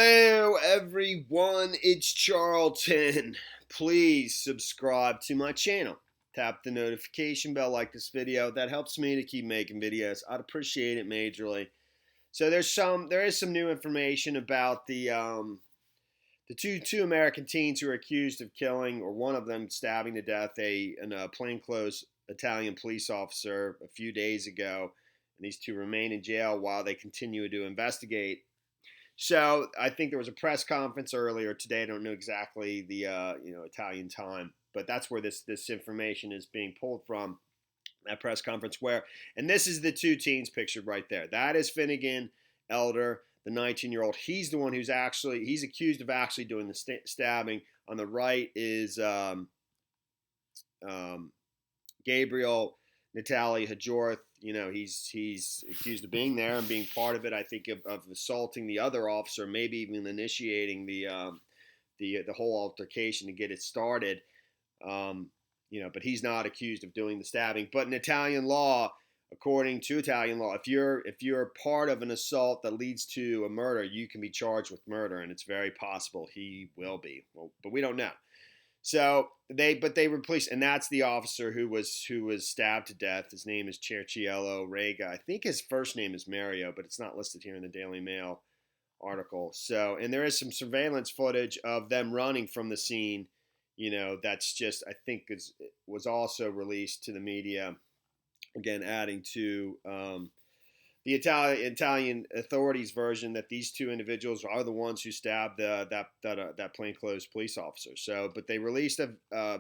Hello, everyone. It's Charlton. Please subscribe to my channel. Tap the notification bell, like this video. That helps me to keep making videos. I'd appreciate it majorly. So there is some new information about the two American teens who are accused of killing, or one of them stabbing to death a plainclothes Italian police officer a few days ago, and these two remain in jail while they continue to investigate. So I think there was a press conference earlier today. I don't know exactly the Italian time, but that's where this information is being pulled from. That press conference where, and this is the two teens pictured right there. That is Finnegan Elder, the 19-year-old. He's the one he's accused of actually doing the stabbing. On the right is Gabriel Natalie Hajorth. He's accused of being there and being part of it. I think of assaulting the other officer, maybe even initiating the whole altercation to get it started. But he's not accused of doing the stabbing. But in Italian law, according to Italian law, if you're part of an assault that leads to a murder, you can be charged with murder, and it's very possible he will be. Well, but we don't know. So they replaced, and that's the officer who was stabbed to death. His name is Cerciello Rega. I think his first name is Mario, but it's not listed here in the Daily Mail article. So, and there is some surveillance footage of them running from the scene. That's just, I think was also released to the media. Again, adding to the Italian authorities' version that these two individuals are the ones who stabbed that plainclothes police officer. So, but they released a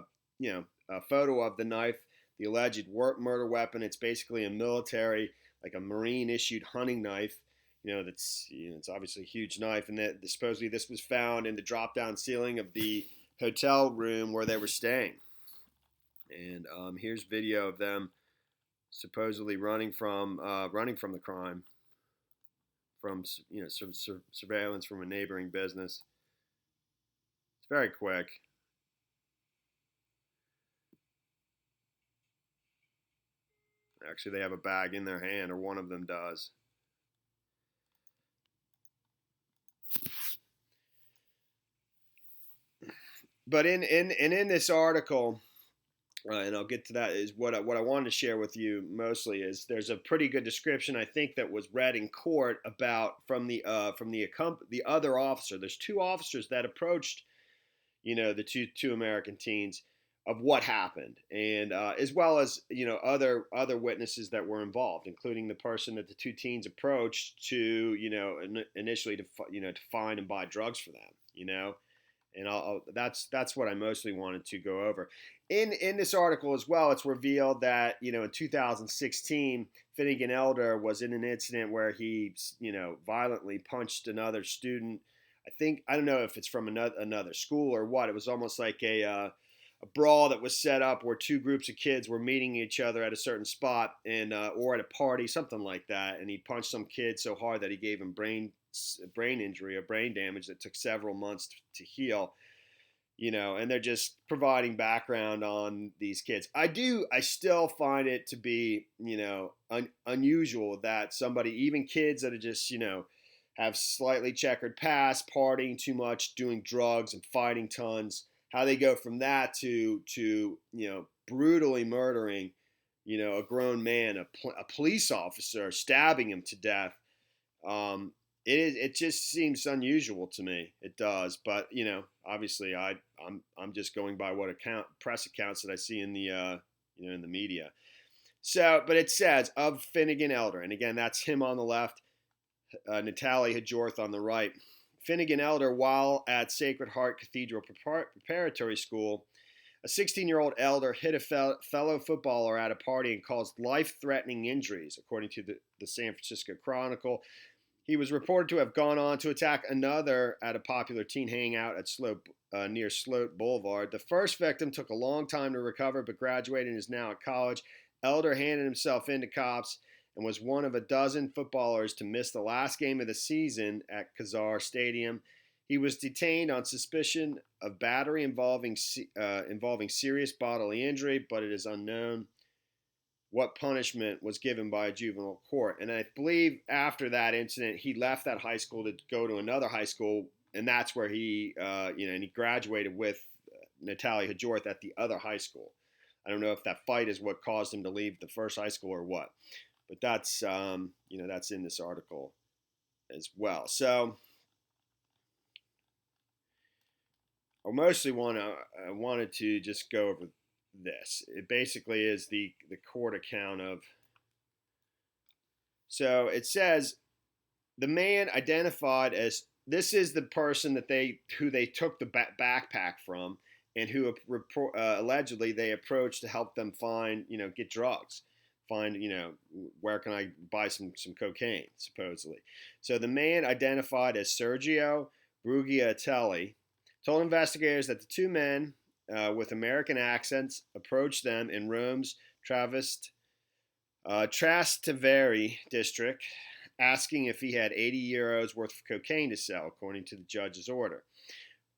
photo of the knife, the alleged murder weapon. It's basically a military, like a Marine issued hunting knife. It's obviously a huge knife, and that supposedly this was found in the drop down ceiling of the hotel room where they were staying. And here's video of them supposedly running from the crime, from surveillance from a neighboring business. It's very quick. Actually, they have a bag in their hand, or one of them does. But in this article, and I'll get to that, is what I wanted to share with you mostly is there's a pretty good description, I think, that was read in court about from the other officer. There's two officers that approached the two American teens of what happened, and as well as other witnesses that were involved, including the person that the two teens approached to initially to find and buy drugs for them. And that's what I mostly wanted to go over. In this article as well, it's revealed that in 2016, Finnegan Elder was in an incident where he violently punched another student. I don't know if it's from another school or what. It was almost like a brawl that was set up where two groups of kids were meeting each other at a certain spot and or at a party, something like that. And he punched some kid so hard that he gave him brain injury or brain damage that took several months to heal. And they're just providing background on these kids. I still find it to be, unusual that somebody, even kids that are just, have slightly checkered past, partying too much, doing drugs and fighting tons, how they go from that to brutally murdering, a grown man, a police officer, stabbing him to death. It just seems unusual to me. It does, but obviously I'm just going by what press accounts that I see in the in the media. So, but it says of Finnegan Elder, and again that's him on the left, Natalie Hajorth on the right. Finnegan Elder, while at Sacred Heart Cathedral Preparatory School, a 16-year-old elder hit a fellow footballer at a party and caused life-threatening injuries, according to the San Francisco Chronicle. He was reported to have gone on to attack another at a popular teen hangout at near Sloat Boulevard. The first victim took a long time to recover, but graduated and is now at college. Elder handed himself in to cops and was one of a dozen footballers to miss the last game of the season at Kazar Stadium. He was detained on suspicion of battery involving serious bodily injury, but it is unknown. what punishment was given by a juvenile court. And I believe after that incident, he left that high school to go to another high school, and that's where he, and he graduated with Natalia Hajorth at the other high school. I don't know if that fight is what caused him to leave the first high school or what, but that's, that's in this article as well. So I wanted to just go over this. It basically is the court account of. So it says the man identified as, this is the person who they took the backpack from, and who allegedly they approached to help them get drugs, find where can I buy some cocaine, supposedly. So the man identified as Sergio Brugiatelli told investigators that the two men with American accents approached them in Rome's Trastevere district, asking if he had 80 euros worth of cocaine to sell, according to the judge's order.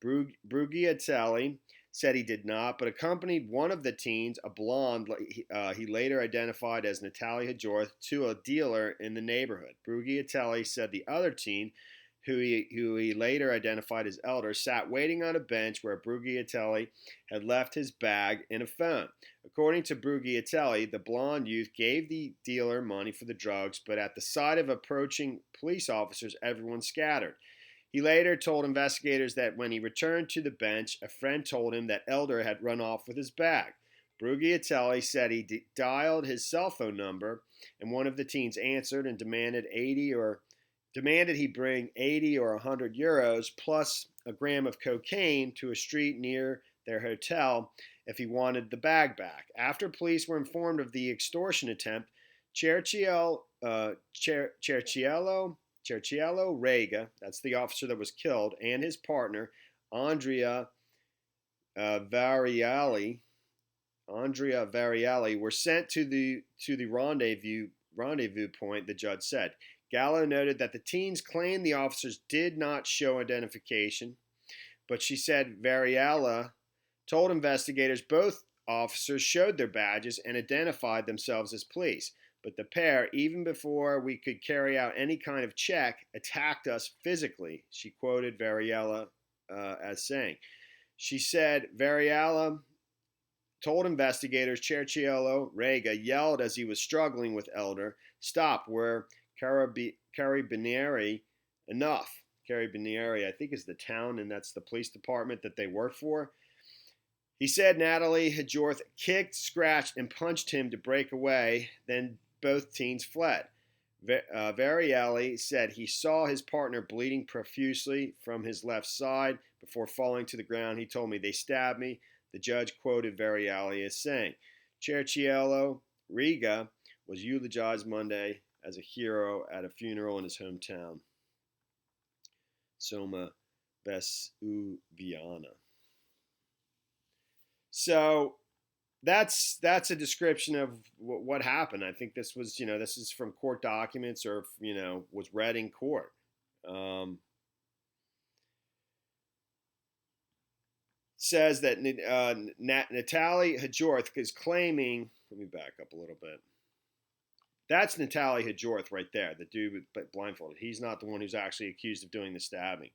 Brugiatelli said he did not, but accompanied one of the teens, a blonde he later identified as Natalia Hajorth, to a dealer in the neighborhood. Brugiatelli said the other teen, who he later identified as Elder, sat waiting on a bench where Brugiatelli had left his bag and a phone. According to Brugiatelli, the blonde youth gave the dealer money for the drugs, but at the sight of approaching police officers, everyone scattered. He later told investigators that when he returned to the bench, a friend told him that Elder had run off with his bag. Brugiatelli said he dialed his cell phone number, and one of the teens answered and demanded he bring 80 or 100 euros plus a gram of cocaine to a street near their hotel if he wanted the bag back. After police were informed of the extortion attempt, Cerciello Rega, that's the officer that was killed, and his partner, Andrea Variali, were sent to the rendezvous point, the judge said. Gallo noted that the teens claimed the officers did not show identification, but she said Variala told investigators both officers showed their badges and identified themselves as police. But the pair, even before we could carry out any kind of check, attacked us physically, she quoted Variala as saying. She said Variala told investigators Cerciello Rega yelled as he was struggling with Elder, "Stop, we're Carabinieri, enough." Carabinieri, I think, is the town, and that's the police department that they work for. He said Natalie Hajorth kicked, scratched, and punched him to break away. Then both teens fled. Variali said he saw his partner bleeding profusely from his left side before falling to the ground. He told me, "They stabbed me." The judge quoted Variali as saying, Cerciello Riga was eulogized Monday as a hero at a funeral in his hometown, Soma Vesuviana. So that's a description of what happened. I think this was, this is from court documents, or was read in court. Says that Natalie Hajorth is claiming. Let me back up a little bit. That's Natalie Hajorth right there, the dude with blindfolded. He's not the one who's actually accused of doing the stabbing.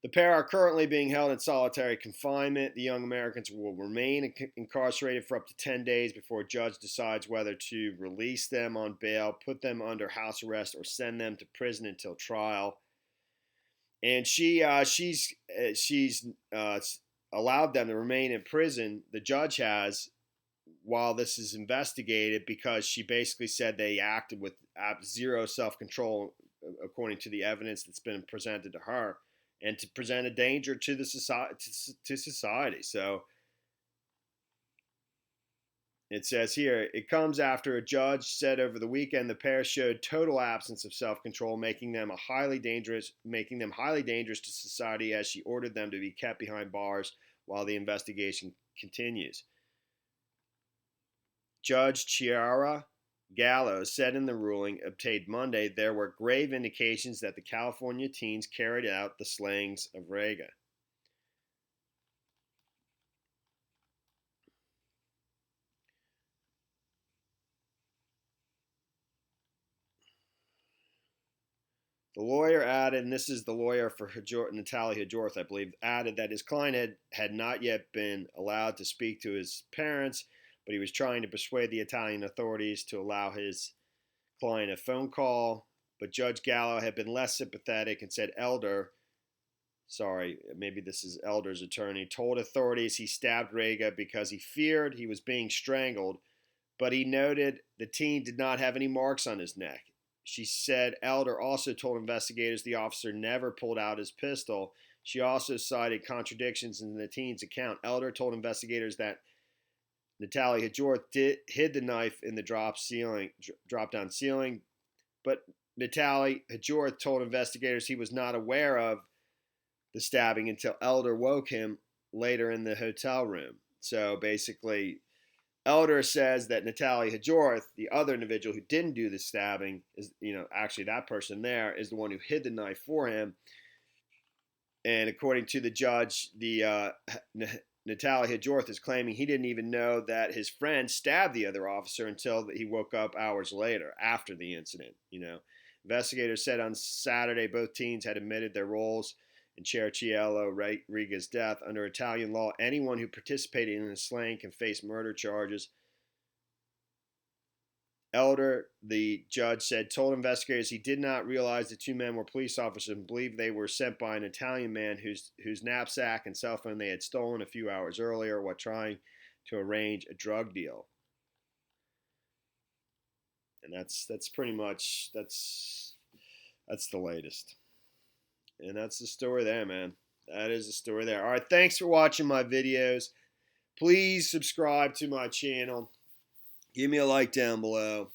The pair are currently being held in solitary confinement. The young Americans will remain incarcerated for up to 10 days before a judge decides whether to release them on bail, put them under house arrest, or send them to prison until trial. And she's allowed them to remain in prison. The judge has, while this is investigated, because she basically said they acted with zero self-control, according to the evidence that's been presented to her, and to present a danger to the society. So it says here, it comes after a judge said over the weekend the pair showed total absence of self-control, making them highly dangerous to society, as she ordered them to be kept behind bars while the investigation continues. Judge Chiara Gallo said in the ruling obtained Monday there were grave indications that the California teens carried out the slayings of Rega. The lawyer added, and this is the lawyer for Natalia Hajorth, I believe, added that his client had not yet been allowed to speak to his parents, but he was trying to persuade the Italian authorities to allow his client a phone call. But Judge Gallo had been less sympathetic and said maybe this is Elder's attorney, told authorities he stabbed Rega because he feared he was being strangled, but he noted the teen did not have any marks on his neck. She said Elder also told investigators the officer never pulled out his pistol. She also cited contradictions in the teen's account. Elder told investigators that Natalia Hajorth hid the knife in the drop-down ceiling, but Natalia Hajorth told investigators he was not aware of the stabbing until Elder woke him later in the hotel room. So basically, Elder says that Natalia Hajorth, the other individual who didn't do the stabbing, is, actually that person there is the one who hid the knife for him. And according to the judge, Natalia Hajorth is claiming he didn't even know that his friend stabbed the other officer until he woke up hours later after the incident. Investigators said on Saturday both teens had admitted their roles in Cerciello Rega's death. Under Italian law, anyone who participated in the slaying can face murder charges. Elder, the judge said, told investigators he did not realize the two men were police officers and believed they were sent by an Italian man whose knapsack and cell phone they had stolen a few hours earlier while trying to arrange a drug deal. And that's pretty much that's the latest. And that's the story there, man. That is the story there. All right, thanks for watching my videos. Please subscribe to my channel. Give me a like down below.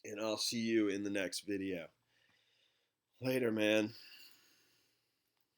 And I'll see you in the next video. Later, man.